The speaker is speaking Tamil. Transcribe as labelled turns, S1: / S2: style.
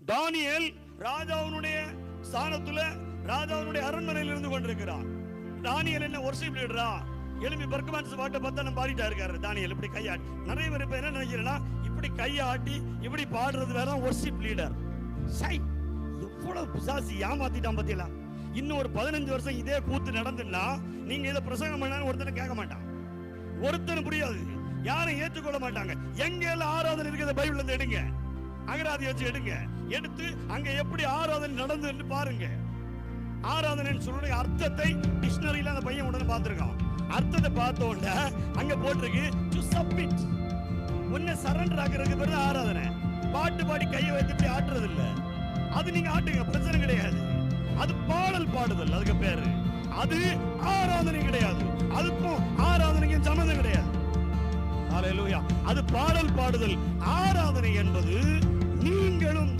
S1: தானியேல் ராஜாவுடைய ஸ்தானத்துல ராஜாவுடைய அரண்மனையில் இருந்து கொண்டிருக்கிறார். தானியேல் என்ன வொர்ஷிப் லீடரா? எழுப்பி பெர்க்மன்ஸ் பாட்டை பத்தனம் பாடிட்டா இருக்காரு தானியேல். இப்படி கையாட்டி நிறைய பேர் இப்ப என்ன நினைக்கிறேன்னா, இப்படி கையாட்டி இப்படி பாடுறது வேற வொர்ஷிப் லீடர். சை, எவ்வளவு பிசாசு ஏமாத்திட்டான் பத்தியல. இன்னும் ஒரு 15 வருஷம் இதே கூத்து நடந்துன்னா நீங்க இதை பிரசங்கம் பண்ணாலும் ஒருத்தனை கேட்க மாட்டான், ஒருத்தனை புரியாது, யாரும் ஏற்றுக்கொள்ள மாட்டாங்க. எங்கெல்லாம் ஆராதனை இருக்கிறத பைபிள்ல இருந்து எடுங்க, அகராதி வச்சு எடுங்க, எடுத்து அங்க எப்படி ஆராதனை நடந்து பாருங்க. ஆராதனை சொல்ற அர்த்தத்தை டிக்ஷனரியில அந்த பையன் உடனே பார்த்திருக்கான். அர்த்தத்தை பார்த்த உடனே அங்க போட்டிருக்கு டு சப்மிட், உன்னை சரண்டர் ஆகிறதுக்கு பேரு ஆராதனை. பாட்டு பாடி கையை வைத்து இப்படி ஆட்டுறது இல்ல, அது நீங்க ஆட்டுங்க, பிரச்சனை கிடையாது. அது பாடல் பாடுதல், அதுக்கு பேரு. அது ஆராதனை கிடையாது, அதுக்கும் ஆராதனைக்கும் சம்மந்தம் கிடையாது. ஹல்லேலூயா. அது பாடல் பாடுதல். ஆராதனை என்பது நீங்களும்